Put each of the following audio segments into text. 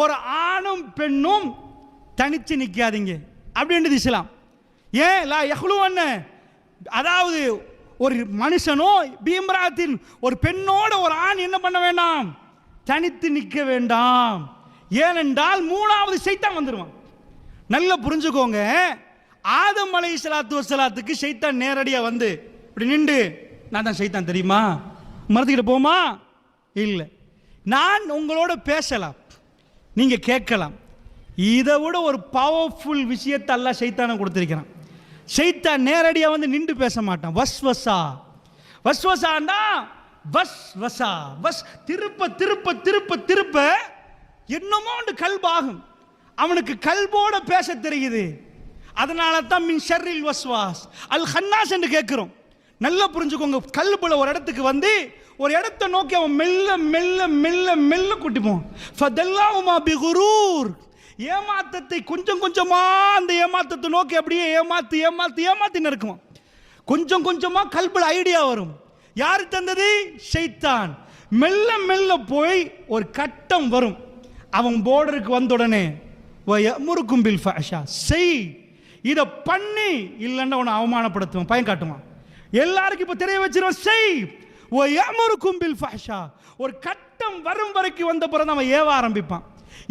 ஒரு ஆணும் பெண்ணும் தனிச்சு நிற்காதீங்க அப்படின்றது இஸ்லாம். ஏன் லா யஹ்லுவன்ன, அதாவது ஒரு மனுஷனோ பீம்ராத்தின், ஒரு பெண்ணோட ஒரு ஆண் என்ன பண்ண வேண்டாம், தனித்து நிற்க வேண்டாம். ஏனென்றால் மூணாவது சைத்தான் வந்துடுவான். நல்லா புரிஞ்சுக்கோங்க. ஆதம் அலைஹிஸ்ஸலாத்து வஸ்ஸலாத்துக்கு சைத்தான் நேரடியாக வந்து இப்படி நின்று, நான் தான் சைத்தான் தெரியுமா, மறந்துக்கிட்டு போமா? இல்லை, நான் உங்களோட பேசலாம், நீங்க கேட்கலாம். இதை விட ஒரு பவர்ஃபுல் விஷயத்தை அல்லாஹ் சைத்தானை கொடுத்திருக்கிறான். சைத்தான் நேரடியாக வந்து நின்று பேச மாட்டான். வஸ்வசா, வஸ்வசாண்டா வஸ்வசா, வஸ் திருப்ப திருப்ப திருப்ப திருப்ப என்னமோ ஒன்று கல்பாகும். அவனுக்கு கல்போட பேச தெரியுது. அதனால தான் மின் ஷர்ரில் வஸ்வாஸ் அல் ஹன்னாஸ் என்று கேட்கிறோம். நல்லா புரிஞ்சுக்கோங்க. கல்புல ஒரு இடத்துக்கு வந்து ஒரு இடத்தை நோக்கி அவன் மெல்ல மெல்ல மெல்ல மெல்ல கூட்டிப்போம். ஃபதல்லாஹுமா பிகுரூர், ஏமாத்தத்தை கொஞ்சம் கொஞ்சமா அந்த ஏமாத்தத்தை நோக்கி அப்படியே ஏமாத்தி ஏமாத்தி ஏமாத்தி நடக்குமா. கொஞ்சம் கொஞ்சமா கல்புல ஐடியா வரும். யாரு தந்தது? ஷைத்தான். மெல்ல மெல்ல போய் ஒரு கட்டம் வரும். அவன் போர்டருக்கு வந்த உடனே வயமுருக்கும் பில் ஃபஹ்ஷா, செய், இதை பண்ணி, இல்லைன்னா உன்னை அவமானப்படுத்துவான், பயம் காட்டுவான். எல்லாருக்கும் இப்போ தெரிய வச்சிருவான், செய் வயமுருக்கும் பில் ஃபஹ்ஷா. ஒரு கட்டம் வரும் வரைக்கும் வந்த பிறகு அவன் ஏவ ஆரம்பிப்பான்.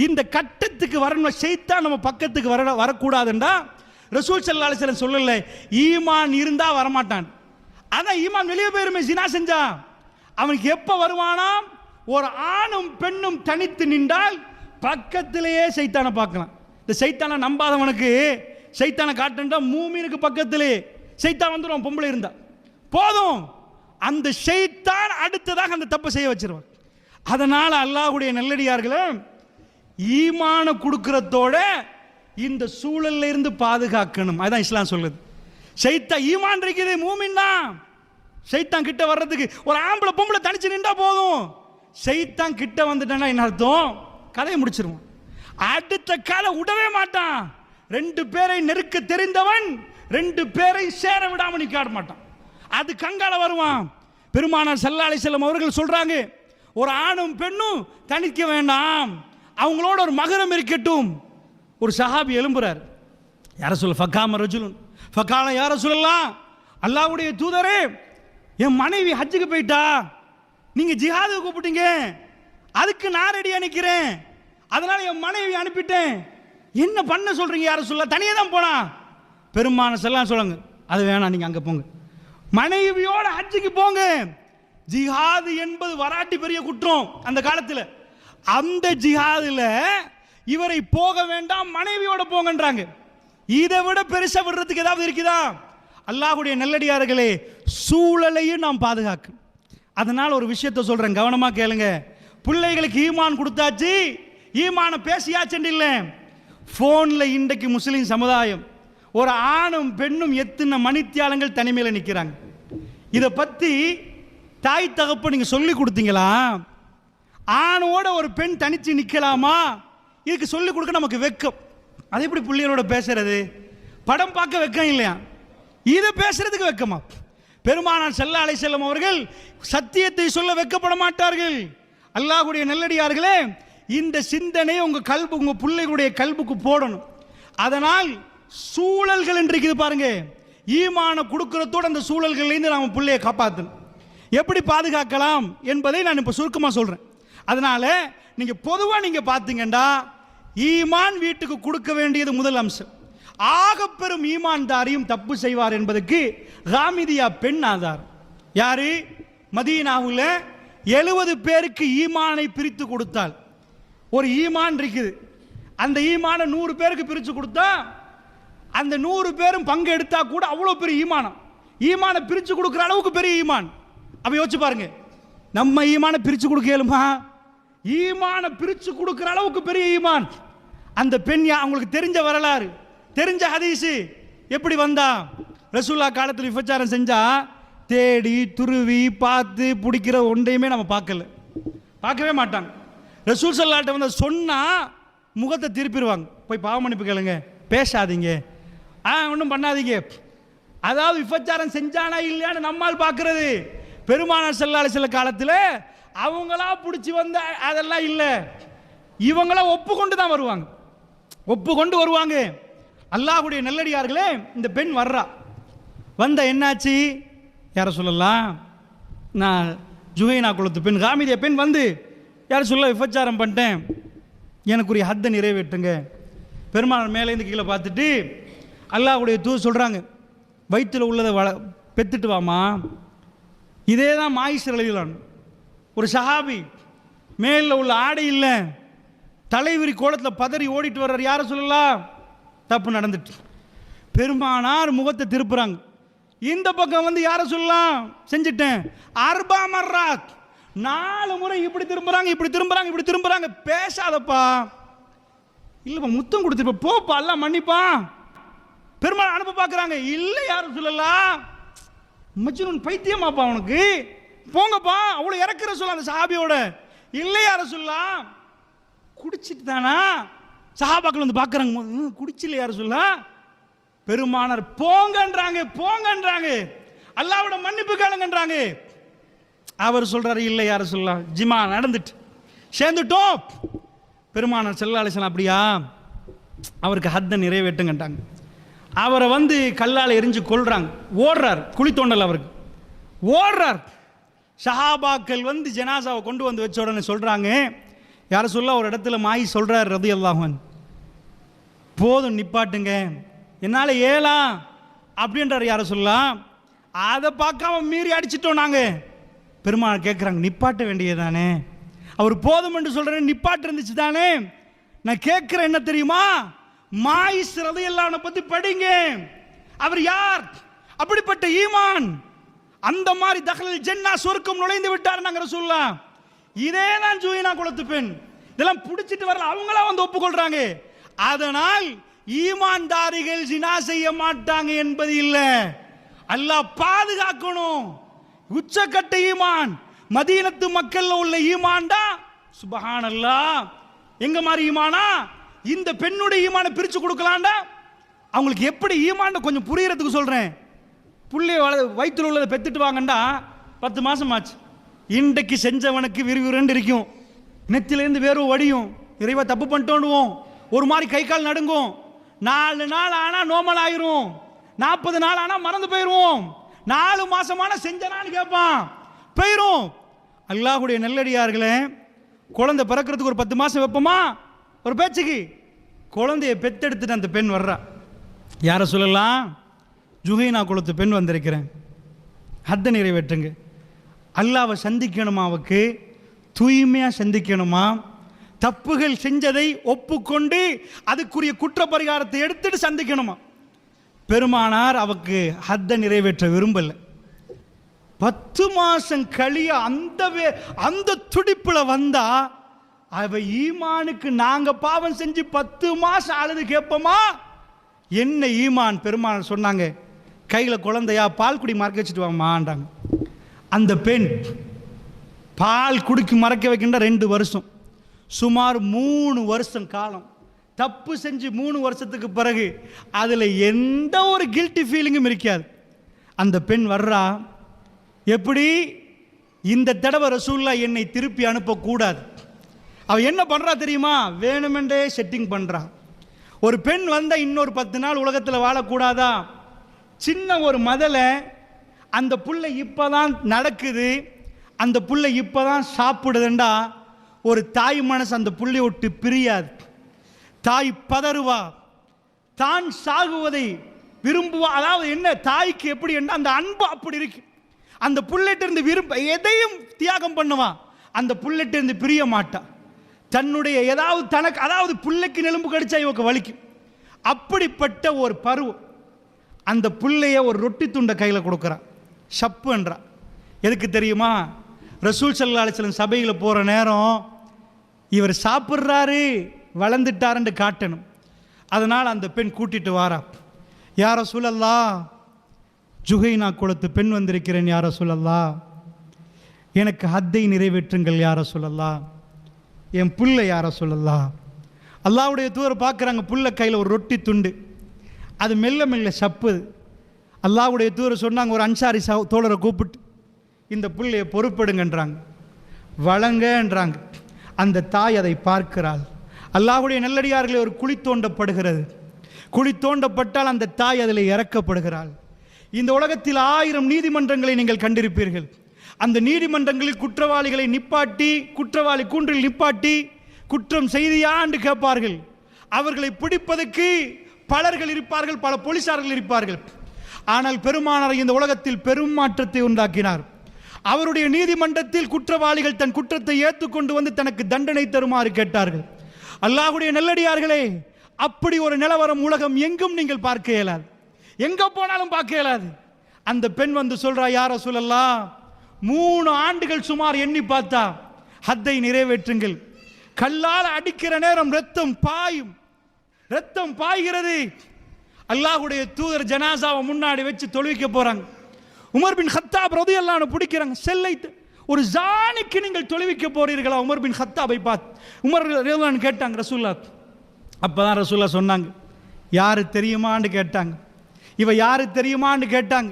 இந்த கட்டத்துக்கு வரணும், ஷைத்தான் நம்ம பக்கத்துக்கு வரக்கூடாதுண்டா ரசூல் ஸல்லல்லாஹு அலைஹி வஸல்லம் சொல்லல, ஈமான் இருந்தா வரமாட்டான். அதான் ஈமான் வெளியே போயிருமே ஜினா செஞ்சா. அவனுக்கு எப்ப வருவானா, ஒரு ஆணும் பெண்ணும் தனித்து நின்றால் பக்கத்திலேயே சைத்தானை பார்க்கலாம். இந்த சைத்தானை நம்பாதவனுக்கு சைத்தானை காட்டுண்டா மூமினுக்கு பக்கத்திலே சைத்தான் வந்துடும். பொம்பளை இருந்தா போதும், அந்த சைத்தான் அடுத்ததாக அந்த தப்பை செய்ய வச்சிருவான். அதனால அல்லாஹ்வுடைய நல்லடியார்களே, ஈமான கொடுக்கிறதோட இந்த சூழல்ல இருந்து பாதுகாக்கணும். அதுதான் இஸ்லாம் சொல்லுது. சைத்தான் ஈமான் இருக்குது, மூமின் தான். சைத்தான் கிட்ட வர்றதுக்கு ஒரு ஆம்பளை பொம்பளை தனிச்சு நின்றா போதும். சைத்தான் கிட்ட வந்துட்டானா என்ன அர்த்தம்? கதையை முடிச்சிருவான். அடுத்த கதை விடவே மாட்டான். ரெண்டு பேரை நெருக்க தெரிந்தவன் ரெண்டு பேரை சேர விடாம நிக்காட மாட்டான். அது கங்கால வருவான். பெருமானார் ஸல்லல்லாஹு அலைஹி வஸல்லம் அவர்கள் சொல்றாங்க, ஒரு ஆணும் பெண்ணும் தனிக்க வேண்டாம், அவங்களோட ஒரு மகரம் இருக்கட்டும். ஒரு சஹாபி எழும்புறார், யார சொல்ல ஃபகாம ரஜுலுன் ஃபகால யார சொல்லலாம், அல்லாஹ்வுடைய தூதரே, என் மனைவி ஹஜ்ஜுக்கு போயிட்டா, நீங்க ஜிஹாதுக்கு கூப்பிட்டீங்க, அதுக்கு நான் ரெடியா நிக்கிறேன், அதனால என் மனைவி அனுப்பிட்டேன், என்ன பண்ண சொல்றீங்க யார சொல்ல, தனியே தான் போனா. பெருமானார் ஸல்லல்லாஹு சொல்லுங்க, அது வேணாம், நீங்க அங்க போங்க, மனைவியோட ஹஜ்ஜுக்கு போங்க. ஜிஹாது என்பது வராட்டி பெரிய குற்றம் அந்த காலத்தில். அந்த ஜிஹாதுல இவரை போக வேண்டாம், மனைவியோட போங்கன்றாங்க. இதை விட பெருசா விடுறதுக்கு ஏதாவது இருக்குதா? அல்லாஹ்வுடைய நல்லடியார்களே, சூழலையும் நாம் பாதுகாக்கும். அதனால ஒரு விஷயத்தை சொல்றேன், கவனமா கேளுங்க. பிள்ளைகளுக்கு ஈமான் கொடுத்தாச்சு, ஈமான பேசியாச்சு இல்லை. போன்ல இன்றைக்கு முஸ்லிம் சமுதாயம் ஒரு ஆணும் பெண்ணும் எத்தனை மணித்தியாலங்கள் தனிமையில் நிற்கிறாங்க. இதை பத்தி தாய் தகப்ப நீங்க சொல்லி கொடுத்தீங்களா? ஆணோட ஒரு பெண் தனிச்சு நிற்கலாமா? இதுக்கு சொல்லிக் கொடுக்க நமக்கு வெக்கம். அது எப்படி பிள்ளைகளோட பேசுறது? படம் பார்க்க வெக்கம் இல்லையா? இதை பேசுறதுக்கு வெக்கமா? பெருமானார் ஸல்லல்லாஹு அலைஹி வஸல்லம் அவர்கள் சத்தியத்தை சொல்ல வெக்கப்பட மாட்டார்கள். அல்லாஹ்வுடைய நல்லடியார்களே, இந்த சிந்தனை உங்க கல்பு, உங்க பிள்ளைகளுடைய கல்புக்கு போடணும். அதனால் சூழல்கள் என்று இருக்குது பாருங்க, ஈமான கொடுக்கிறதோடு அந்த சூழல்களிலிருந்து நாம பிள்ளையை காப்பாற்றணும். எப்படி பாதுகாக்கலாம் என்பதை நான் இப்ப சுருக்கமா சொல்றேன். அதனால நீங்க பொதுவா நீங்க பார்த்தீங்கன்னா, ஈமான் வீட்டுக்கு கொடுக்க வேண்டியது முதல் அம்சம். ஆகப்பெரும் ஈமான்தாரியும் தப்பு செய்வார் என்பதற்கு ஹாமிதியா பெண் ஆதாரம். யாரு? மதீனாவுல 70 பேருக்கு ஈமானை பிரித்து கொடுத்தால், ஒரு ஈமான் இருக்குது, அந்த ஈமான 100 பேருக்கு பிரித்து கொடுத்தா, அந்த 100 பேரும் பங்கு எடுத்தா கூட அவ்வளவு பெரிய ஈமானம். ஈமானை பிரித்து கொடுக்கிற அளவுக்கு பெரிய ஈமான். அப்ப யோசிச்சு பாருங்க, நம்ம ஈமானை பிரித்து கொடுக்க இயலுமா? ஈமானை பிரித்து கொடுக்கிற அளவுக்கு பெரிய ஈமான். அந்த பெண் அவங்களுக்கு தெரிஞ்ச வரலாறு, தெரிஞ்ச ஹதீஸ். எப்படி வந்தா? ரசூலுல்லாஹ் காலத்தில் விபச்சாரம் செஞ்சா தேடி துருவி பார்த்து பிடிக்கிற ஒன்றையுமே நம்ம பார்க்கவே மாட்டாங்க. ரசூல் ஸல்லல்லாஹு அலைஹி வஸல்லம் வந்து சொன்னா முகத்தை திருப்பிடுவாங்க, போய் பாவ மன்னிப்பு கேளுங்க, பேசாதீங்க, ஒன்றும் பண்ணாதீங்க. அதாவது விபச்சாரம் செஞ்சானா இல்லையான்னு நம்மால் பார்க்கறது. பெருமானார் ஸல்லல்லாஹு அலைஹி வஸல்லம் காலத்தில் அவங்களா பிடிச்சி வந்த அதெல்லாம் இல்லை. இவங்களாம் ஒப்புக்கொண்டு தான் வருவாங்க, ஒப்புக்கொண்டு வருவாங்க. அல்லாஹ்வுடைய நல்லடியார்களே, இந்த பெண் வர்றா. வந்த என்னாச்சு யார சொல்லலாம், நான் ஜுஹைனா குலத்து பெண், காமிதிய பெண் வந்து யார சொல்ல விபச்சாரம் பண்ணிட்டேன், எனக்குரிய ஹத்தை நிறைவேற்றுங்க. பெருமாள் மேலேருந்து கீழே பார்த்துட்டு அல்லாஹ்வுடைய தூது சொல்கிறாங்க, வயிற்றில் உள்ளதை பெத்துட்டு வாமா. இதே தான் மாயிஸ் ரலியல்லாஹு அன்ஹு, ஒரு சஹாபி, மேலில் உள்ள ஆடை இல்லை, தலைவிரி கோலத்தில் பதறி ஓடிட்டு வர்றார். யார சொல்லலாம், தப்பு நடந்துட்டு. பெருமானார் முகத்தை திருப்புறாங்க, இந்த பக்கம் வந்து யார சொல்லலாம், செஞ்சுட்டேன். அர்பா மர்ராத், 4 முறை இப்படி திரும்புறாங்க, இப்படி திரும்புறாங்க, இப்படி திரும்புறாங்க. பேசாதப்பா, இல்லப்பா முத்தம் கொடுத்துருப்ப, போப்பா, எல்லாம் மன்னிப்பா. பெருமாள் அனுப்ப பார்க்குறாங்க, இல்லை யாரும் சொல்லலாம், மஜ்னூன் பைத்தியமாப்பா அவனுக்கு, போங்கப்பா. அவ்வளோ இறக்குற சொல்ல அந்த சஹாபியோட. இல்லை யார சொல்லலாம், குடிச்சிட்டு தானா. சஹாபாக்கள் வந்து பார்க்குறாங்க, குடிச்சில்ல யார சொல்லலாம். பெருமானார் போங்கன்றாங்க, போங்கன்றாங்க, அல்லாஹ்வோட மன்னிப்பு கேளுங்கன்றாங்க. அவர் சொல்றாரு, இல்லை யார சொல்லலாம், ஜிமா நடந்துட்டு சேர்ந்துட்டோம். பெருமானார் ஸல்லல்லாஹு அலைஹி வஸல்லம் அப்படியா, அவருக்கு ஹத்தை நிறைவேற்றுங்கன்றாங்க. அவரை வந்து கல்லால் எரிஞ்சு கொள்றாங்க. ஓடுறார், குழி தோண்டல் அவருக்கு, ஓடுறார். சஹாபாக்கள் வந்து ஜனாசாவை கொண்டு வந்து வச்ச உடனே சொல்றாங்க, யார சொல்ல ஒரு இடத்துல மாயி சொல்றார் ரலியல்லாஹு அன்ஹு, போதும் நிப்பாட்டுங்க, என்னால் ஏலாம் அப்படின்றார். யார சொல்லலாம், அதை பார்க்காம மீறி அடிச்சிட்டோம் நாங்க. பெருமாள் கேட்குறாங்க, நிப்பாட்ட வேண்டியதானே, அவர் போதும் என்று சொல்றேன், நிப்பாட்டு இருந்துச்சு தானே. நான் கேட்கிறேன் என்ன தெரியுமா, மாயிஸ் ரலியல்லாஹு அன்ஹு பத்தி படிங்க. அவர் யார், அப்படிப்பட்ட ஈமான், அந்த மாதிரி தஹ்லல் ஜன்னா, சொர்க்கம் நுழைந்து விட்டார் நாங்க ரசூலுல்லாஹ். இதே தான் ஜுஹைனா குலத்து பெண். இதெல்லாம் பிடிச்சிட்டு வரல, அவங்களா வந்து ஒப்புக்கொள்றாங்க. அதனால் ஈமான்தாரிகள் ஜினா செய்ய மாட்டாங்க என்பது இல்லை, அல்லாஹ் பாதுகாக்கணும். உச்சக்கட்ட ஈமான் மதீனத்து மக்கள்ல உள்ள ஈமான்டா, சுப்ஹானல்லாஹ். எங்க மாதிரி ஈமானா, இந்த பெண்ணுடைய ஈமானை பிரிச்சு கொடுக்கலாம்டா. அவங்களுக்கு எப்படி ஈமான் கொஞ்சம் புரியறதுக்கு சொல்றேன். புள்ளைய வயிற்றுல உள்ளதை பெத்துட்டு வாங்கண்டா, 10 மாசம் ஆச்சு. இன்றைக்கு செஞ்சவனுக்கு விறுவிறுன்னு இருக்கும், நெத்திலேருந்து வேர்வை வடியும், இறைவா தப்பு பண்ணிட்டோண்டுவோம், ஒரு மாதிரி கை கால் நடுங்கும். 4 நாள் ஆனால் நோமல் ஆயிரும், 40 நாள் ஆனால் மறந்து போயிடுவோம், 4 மாசமான செஞ்சனான்னு கேட்பான், போயிரும். அல்லாஹ்வுடைய நல்லடியார்களே, குழந்தை பிறக்கிறதுக்கு ஒரு 10 மாசம் வைப்போமா, ஒரு பேச்சுக்கு. குழந்தைய பெத்தெடுத்துட்டு அந்த பெண் வர்றா. யார சொல்லலாம், ஜுஹைனா குலத்து பெண் வந்திருக்கிறேன், ஹத்தை நிறைவேற்றுங்க. அல்லாவை சந்திக்கணுமா, அவக்கு தூய்மையாக சந்திக்கணுமா, தப்புகள் செஞ்சதை ஒப்புக்கொண்டு அதுக்குரிய குற்ற பரிகாரத்தை எடுத்துட்டு சந்திக்கணுமா. பெருமானார் அவக்கு ஹத்தை நிறைவேற்ற விரும்பல. 10 மாசம் கழிய அந்த துடிப்புல வந்தா, அவ ஈமானுக்கு நாங்க பாவம் செஞ்சு 10 மாசம் அழுது கேட்போமா, என்ன ஈமான். பெருமானார் சொன்னாங்க, கையில குழந்தையா, பால் குடி மறக்க வச்சுட்டு வாமான்றாங்க. அந்த பெண் பால் குடிக்கு மறக்க வைக்கின்ற 2 வருஷம், சுமார் 3 வருஷம் காலம் தப்பு செஞ்சு 3 வருஷத்துக்கு பிறகு அதில் எந்த ஒரு கில்ட்டி ஃபீலிங்கும் இருக்காது. அந்த பெண் வர்றா, எப்படி இந்த தடவை ரசூலுல்லாஹ் என்னை திருப்பி அனுப்பக்கூடாது. அவ என்ன பண்ணுறா தெரியுமா, வேணுமென்றே செட்டிங் பண்ணுறா. ஒரு பெண் வந்தால் இன்னொரு 10 நாள் உலகத்தில் வாழக்கூடாதா. சின்ன ஒரு மதலை, அந்த புள்ளை இப்போ தான் நடக்குது, அந்த புள்ளை இப்போ தான் சாப்பிடுதுண்டா, ஒரு தாய் மனசு அந்த புள்ளையை விட்டு பிரியாது. தாய் பதறுவா, தான் சாகுவதை விரும்புவா. அதாவது என்ன, தாய்க்கு எப்படி என்ன அந்த அன்பு அப்படி இருக்கு. அந்த புள்ளைட்டு இருந்து எதையும் தியாகம் பண்ணுவா, அந்த புள்ளைட்டு இருந்து பிரிய மாட்டா. தன்னுடைய ஏதாவது தனக்கு, அதாவது புள்ளைக்கு நெலும்பு கடிச்சா இவக்கு வலிக்கும், அப்படிப்பட்ட ஒரு பருவம். அந்த புள்ளைய ஒரு ரொட்டி துண்டை கையில் கொடுக்குறா, ஷப்புன்றா. எதுக்கு தெரியுமா, ரசூல் ஸல்லல்லாஹு அலைஹி வஸல்லம் சபையில் போகிற நேரம் இவர் சாப்பிட்றாரு, வளர்ந்துட்டாருன்னு காட்டணும். அதனால் அந்த பெண் கூட்டிட்டு வாரா. யா ரசூலல்லாஹ், ஜுஹைனா குலத்து பெண் வந்திருக்கிறேன் யா ரசூலல்லாஹ், எனக்கு ஹத்தை நிறைவேற்றுங்கள் யா ரசூலல்லாஹ், என் புல்லை யா ரசூலல்லாஹ். அல்லாஹ்வுடைய தூதர் பார்க்குறாங்க, புல்லை கையில் ஒரு ரொட்டி துண்டு, அது மெல்ல மெல்ல சப்புது. அல்லாஹ்வுடைய தூதர் சொன்னாங்க, ஒரு அன்சாரி தோழரை கூப்பிட்டு இந்த புள்ளையை பொறுப்படுங்கன்றாங்க, வளங்கன்றாங்க. அந்த தாய் அதை பார்க்கிறாள். அல்லாஹ்வுடைய நல்லடியார்களே, ஒரு குழி தோண்டப்படுகிறது. குழி தோண்டப்பட்டால் அந்த தாய் அதில் இறக்கப்படுகிறாள். இந்த உலகத்தில் 1000 நீதிமன்றங்களை நீங்கள் கண்டிருப்பீர்கள். அந்த நீதிமன்றங்களில் குற்றவாளிகளை நிப்பாட்டி, குற்றவாளி கூண்டில் நிப்பாட்டி குற்றம் செய்தியா என்று கேட்பார்கள். அவர்களை பிடிப்பதற்கு பலர்கள் இருப்பார்கள், பல போலீசார்கள் இருப்பார்கள். ஆனால் பெருமானார் இந்த உலகத்தில் பெரும் மாற்றத்தை உண்டாக்கினார். அவருடைய நீதிமன்றத்தில் குற்றவாளிகள் தன் குற்றத்தை ஏற்றுக்கொண்டு வந்து தனக்கு தண்டனை தருமாறு கேட்டார்கள். அல்லாஹ்வுடைய நல்லடியார்களே, அப்படி ஒரு நிலவரம் உலகம் எங்கும் நீங்கள் பார்க்க இயலாது, எங்க போனாலும் பார்க்க இயலாது. அந்த பெண் வந்து சொல்றா, யா ரசூலல்லாஹ், 3 ஆண்டுகள் சுமார் எண்ணி பார்த்தா ஹத்தை நிறைவேற்றுங்கள். கல்லால் அடிக்கிற நேரம் ரத்தம் பாயும், ரத்தம் பாய்கிறது. அல்லாஹ்வுடைய தூதர் ஜனாசாவை முன்னாடி வச்சு தொழுவிக்க போறாங்க. உமர் பின் கத்தாப் ரலியல்லாஹு அன்ஹு பிடிக்கிறாங்க. செல்லை ஒரு ஜானிக்கு நீங்கள் தொழுவிக்க போறீர்களா? உமர் பின் கத்தாபை பார்த்து உமர் ரலியல்லாஹு அன்ஹு கேட்டாங்க ரசூலுல்லாஹ். அப்பதான் ரசூலுல்லாஹ் சொன்னாங்க, யாரு தெரியுமான்னு கேட்டாங்க. இவ யாரு தெரியுமான்னு கேட்டாங்க.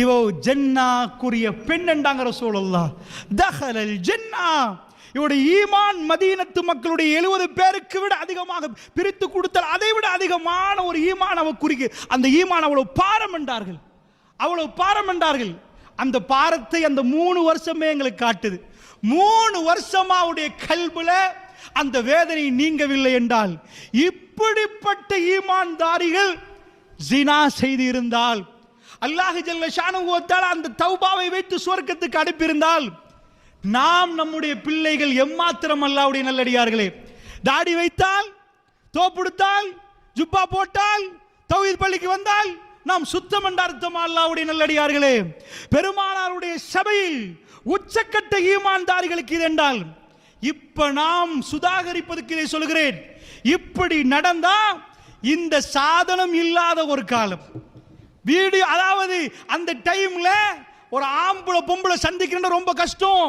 இவ ஜன்னாக்குரிய பெண் என்றாங்க ரசூலுல்லாஹ். தஹலல் ஜன்னா. இவருடைய ஈமான் மதீனத்து மக்களுடைய 70 பேருக்கு விட அதிகமாக பிரித்து கொடுத்தால் அதை விட அதிகமான ஒரு ஈமான் அவ குறிக்கு. அந்த ஈமான் அவ்வளவு பாரம் என்றார்கள், அவ்வளவு பாரம் என்றார்கள். அந்த பாரத்தை அந்த 3 வருஷமே எங்களுக்கு காட்டுது. 3 வருஷமா அவருடைய கல்புல அந்த வேதனை நீங்கவில்லை என்றால், இப்படிப்பட்ட ஈமான்தாரிகள் ஜினா செய்து இருந்தால், அல்லாஹ் ஜல்ல ஷானஹு வ தஆலா அந்த தௌபாவை வைத்து சுவர்க்கத்துக்கு அனுப்பியிருந்தால், நாம் நம்முடைய பிள்ளைகள் எம்மாத்திரம் அல்லாஹ்வுடைய நல்லடியார்களே, தாடி வைத்தால், தோப்புடுத்தால், ஜுப்பா போட்டால், தௌஹீத் பள்ளிக்கு வந்தால் நாம் சுத்தம் என்ற அர்த்தம். அல்லாஹ்வுடைய நல்லடியார்களே, பெருமானாருடைய சபையில் உச்சக்கட்ட ஈமான்தாரிகளுக்கு இது என்றால், இப்ப நாம் சுதாகரிப்பதற்கு இதை சொல்கிறேன். இப்படி நடந்தா இந்த சாதனம் இல்லாத ஒரு காலம் வீடியோ, அதாவது அந்த டைம்ல ஒரு ஆம்பளை பொம்பளை சந்திக்கிற ரொம்ப கஷ்டம்.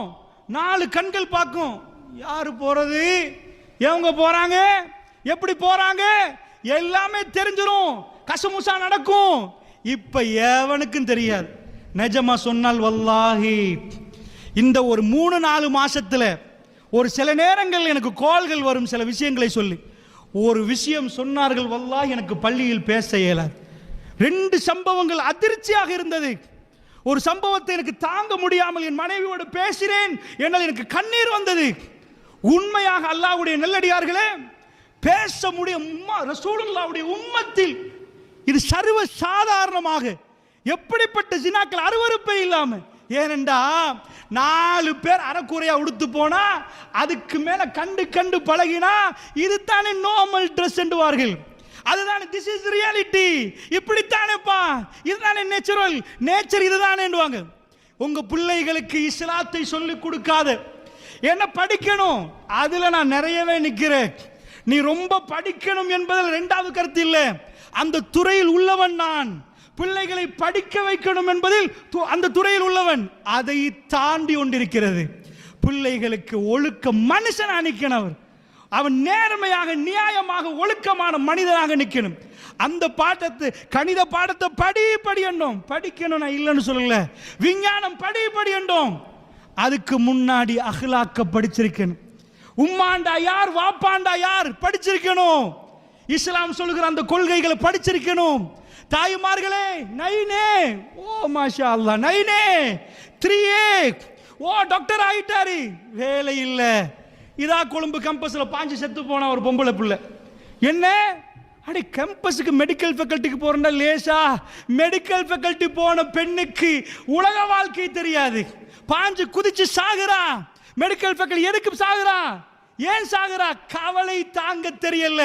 4 கண்கள் பார்க்கும், யாரு போறது, எவங்க போறாங்க, எப்படி போறாங்க, எல்லாமே தெரிஞ்சிடும், கசமுசா நடக்கும். இப்ப எவனுக்கும் தெரியாது. நிஜமா சொன்னால் வல்லாஹி இந்த ஒரு 3-4 மாசத்துல ஒரு சில நேரங்கள் எனக்கு கால்கள் வரும், சில விஷயங்களை சொல்லி ஒரு விஷயம் சொன்னார்கள், வல்லாஹி எனக்கு பள்ளியில் பேச இயலாது. 2 சம்பவங்கள் அதிர்ச்சியாக இருந்தது. ஒரு சம்பவத்தை எனக்கு தாங்க முடியாமல் என் மனைவியோடு பேசினேன், என்னால் எனக்கு கண்ணீர் வந்தது. உண்மையாக அல்லாஹ்வுடைய நல்லடியார்களே, பேச முடியும். ரசூலுல்லாஹ்வுடைய உம்மத்தில் இது சர்வ சாதாரணமாக எப்படிப்பட்ட ஜினாக்கள் அருவருப்பே இல்லாம. ஏனென்றா 4 பேர் அரைக்குறையா உடுத்து போனா, அதுக்கு மேல கண்டு கண்டு பழகினா இதுதானே நார்மல் ட்ரெஸ் என்றுவார்கள். அதுதானே திஸ் இஸ் ரியாலிட்டி, இப்படித்தானேப்பா, இதுதானே நேச்சுரல், நேச்சர் இதுதானேன்னுவாங்க. உங்க பிள்ளைகளுக்கு இஸ்லாத்தை சொல்லிக் கொடுக்காத, என்ன படிக்கணும், அதுல நான் நிறையவே நிக்கிறேன். நீ ரொம்ப படிக்கணும் என்பதில் 2வது கருத்து இல்லை, அந்த துறையில் உள்ளவன் நான். பிள்ளைகளை படிக்க வைக்கணும் என்பதில் அந்த துறையில் உள்ளவன். அதை தாண்டி கொண்டிருக்கிறது பிள்ளைகளுக்கு ஒழுக்க மனுஷன் நிற்கணும். அவன் நேர்மையாக நியாயமாக ஒழுக்கமான மனிதனாக நிற்கணும். அந்த பாடத்தை, கணித பாடத்தை படி என்றோம், படிக்கணும் நான் இல்லைன்னு சொல்லல, விஞ்ஞானம் படி என்றோம். அதுக்கு முன்னாடி அஹ்லாக்க படிச்சிருக்கணும். உம்மாண்டா யார், வாப்பாண்டா யார் படிச்சிருக்கணும். இஸ்லாம் சொல்லுகிற அந்த கொள்கைகளை படிச்சிருக்கணும். தாய்மார்களே, நைனே, ஓ மாஷா அல்லாஹ், நைனே 3A, ஓ டாக்டர் ஆயிட்டாரு, வேலை இல்லை. இதா கொழும்பு கம்பஸ்ல பாஞ்சு செத்து போன ஒரு பொம்பளை பிள்ளை. என்ன அடி, கேம்பஸுக்கு மெடிக்கல் ஃபேக்கல்ட்டிக்கு போறா லேசா? மெடிக்கல் ஃபேக்கல்ட்டி போன பெண்ணுக்கு உலக வாழ்க்கை தெரியாது, பாஞ்சு குதிச்சு சாகுறா. மெடிக்கல் ஃபேக்கல்ட்டி எதுக்கு சாகுறா, ஏன் சாகுறா, கவலை தாங்க தெரியல.